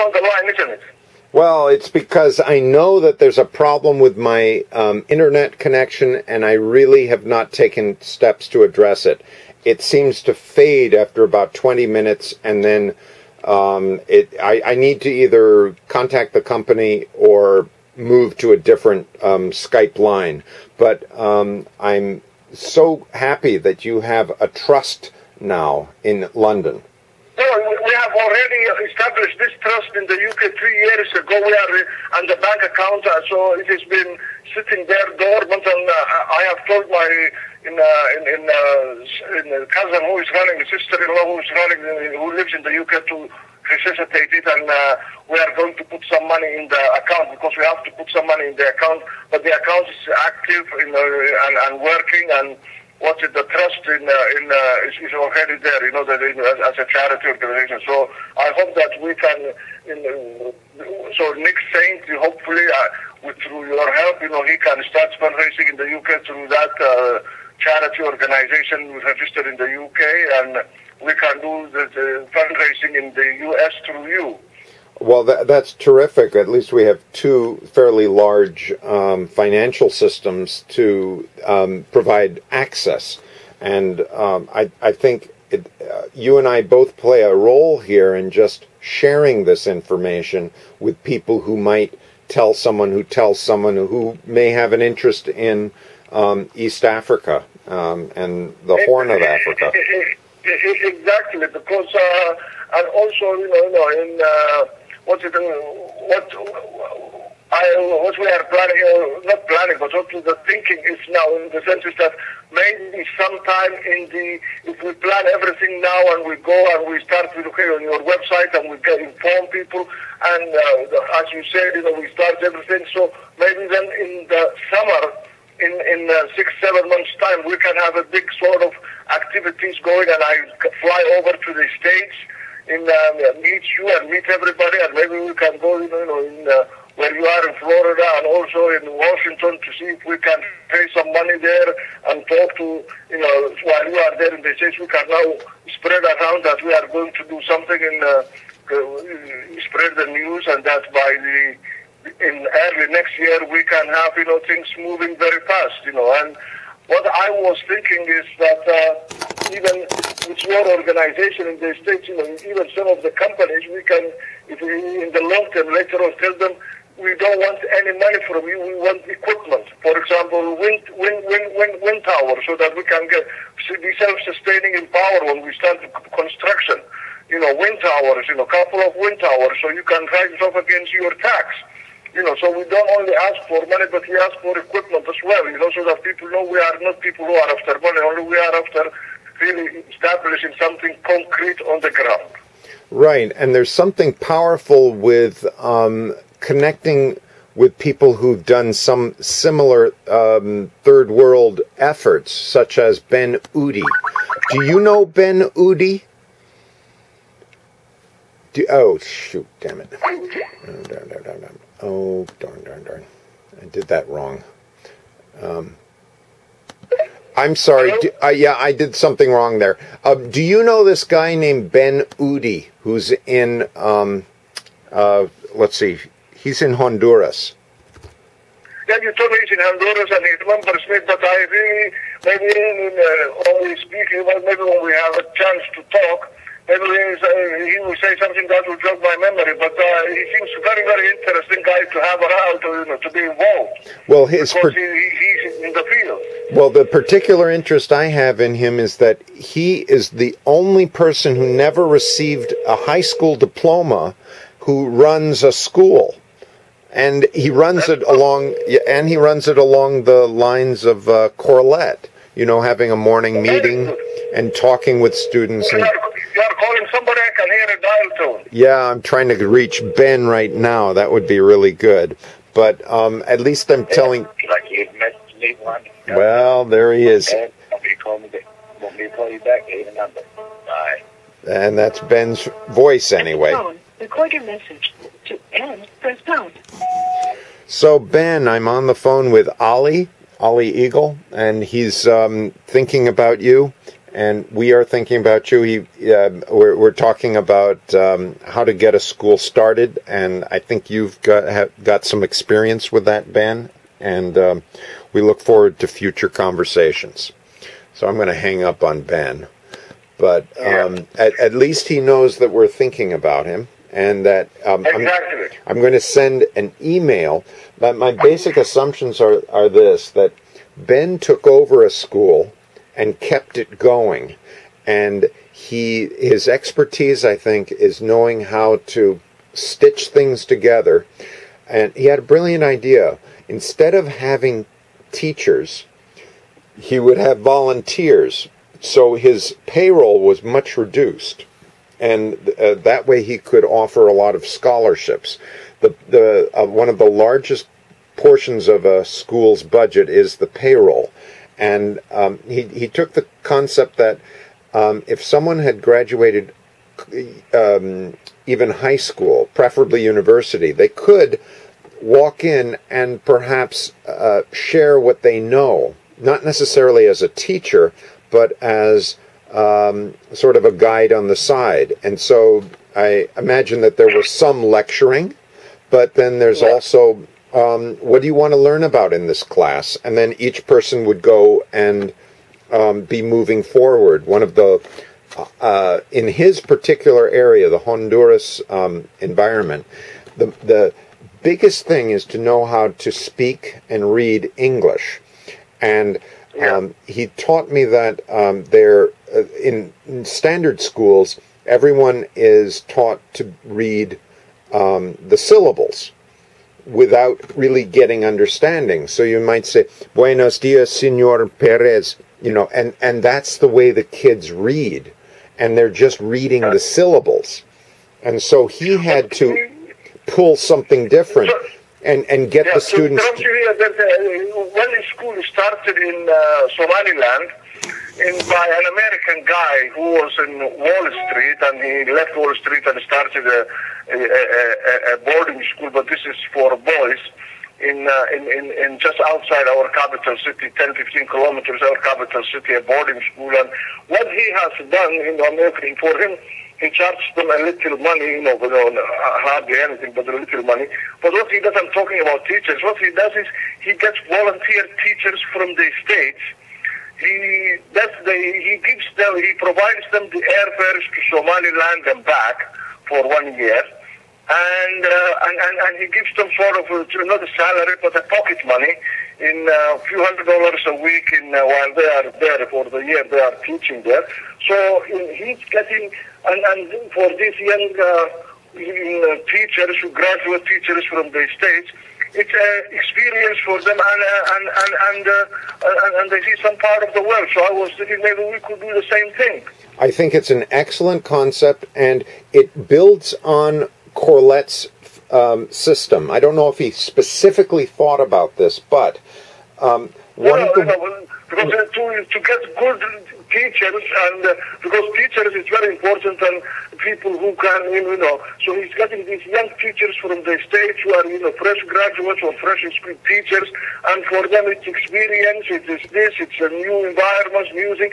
on the line, isn't it? Well, it's because I know that there's a problem with my internet connection, and I really have not taken steps to address it. It seems to fade after about 20 minutes, and then I need to either contact the company or move to a different Skype line. But I'm so happy that you have a trust now in London. No, we have already established this trust in the UK 3 years ago. We are on the bank account, so it has been sitting there dormant. And I have told my cousin who is running, sister-in-law who lives in the UK to resuscitate it, and we are going to put some money in the account because we have to put some money in the account. But the account is active and working, and the trust is already there, that as a charity organization. So I hope that we can, so Nick Saint, hopefully, through your help, he can start fundraising in the UK through that charity organization registered in the UK, and we can do the fundraising in the US through you. Well, that's terrific. At least we have two fairly large financial systems to provide access. And I think you and I both play a role here in just sharing this information with people who might tell someone who may have an interest in East Africa and the Horn of Africa. Exactly, because and also, what we are planning, not planning, but what the thinking is now, in the sense is that maybe sometime if we plan everything now and we go and we start with, on your website and we can inform people, and as you said, we start everything, so maybe then in the summer, in 6-7 months' time, we can have a big sort of activities going, and I fly over to the States and meet you and meet everybody, and maybe we can go, where you are in Florida and also in Washington to see if we can pay some money there and talk to, while you are there in the States, we can now spread around that we are going to do something spread the news, and that in early next year we can have, things moving very fast, and what I was thinking is that even with your organization in the States, even some of the companies, we can, if we, in the long term, later on tell them, we don't want any money from you, we want equipment. For example, wind tower, so that we can be self-sustaining in power when we start construction. Wind towers, couple of wind towers, so you can write it off against your tax. So we don't only ask for money, but we ask for equipment as well, so that people know we are not people who are after money, only we are after really establishing something concrete on the ground. Right, and there's something powerful with connecting with people who've done some similar third world efforts, such as Ben Moodie. Do you know Ben Moodie? Oh, shoot, damn it. Oh, darn. I did that wrong. I'm sorry. Yeah, I did something wrong there. Do you know this guy named Ben Moodie, who's in, let's see, he's in Honduras? Yeah, you told me he's in Honduras and he remembers me, but I really, maybe when we speak, maybe when we have a chance to talk, maybe he will say something that will jog my memory, but he seems a very, very interesting guy to have around, to be involved. Well, because he's in the field. Well, the particular interest I have in him is that he is the only person who never received a high school diploma who runs a school. And he runs it along, the lines of Corlette, having a morning meeting and talking with students. And you are calling somebody, I can hear a dial tone. Yeah, I'm trying to reach Ben right now. That would be really good. But at least I'm telling... Like you messaged me one. Well, there he is. Want me to call you back? Leave a number. Bye. And that's Ben's voice anyway. Record your message. To end, press pound. So, Ben, I'm on the phone with Ollie Egal, and he's thinking about you. And we are thinking about you. We're talking about how to get a school started, and I think you've got some experience with that, Ben, and we look forward to future conversations. So I'm going to hang up on Ben. But at least he knows that we're thinking about him, and that exactly. I'm going to send an email. But my basic assumptions are this, that Ben took over a school and kept it going. And his expertise, I think, is knowing how to stitch things together. And he had a brilliant idea. Instead of having teachers, he would have volunteers. So his payroll was much reduced. And that way he could offer a lot of scholarships. One of the largest portions of a school's budget is the payroll. And he took the concept that if someone had graduated even high school, preferably university, they could walk in and perhaps share what they know, not necessarily as a teacher, but as sort of a guide on the side. And so I imagine that there was some lecturing, but then there's also what do you want to learn about in this class? And then each person would go and be moving forward. One of the, in his particular area, the Honduras environment, the biggest thing is to know how to speak and read English. And he taught me that in standard schools, everyone is taught to read the syllables without really getting understanding. So you might say, "Buenos dias, Señor Perez," and that's the way the kids read, and they're just reading the syllables. And so he had to pull something different and get the students. When the school started in Somaliland, by an American guy who was in Wall Street, and he left Wall Street and started a boarding school, but this is for boys, in just outside our capital city, 10-15 kilometers our capital city, a boarding school. And what he has done, for him, he charged them a little money, hardly anything, but a little money. But what he does, I'm talking about teachers, what he does is he gets volunteer teachers from the States. He provides them the airfares to Somaliland and back for 1 year, and he gives them sort of not a salary but a pocket money in a few $100s a week while they are there for the year they are teaching there. So he's getting, and for these young teachers, graduate teachers from the States, it's an experience for them, and they see some part of the world. So I was thinking maybe we could do the same thing. I think it's an excellent concept, and it builds on Corlette's system. I don't know if he specifically thought about this, but because to get good teachers, and because teachers is very important, and people who can, so he's getting these young teachers from the States who are, fresh graduates or fresh school teachers, and for them it's experience, it's a new environment, music.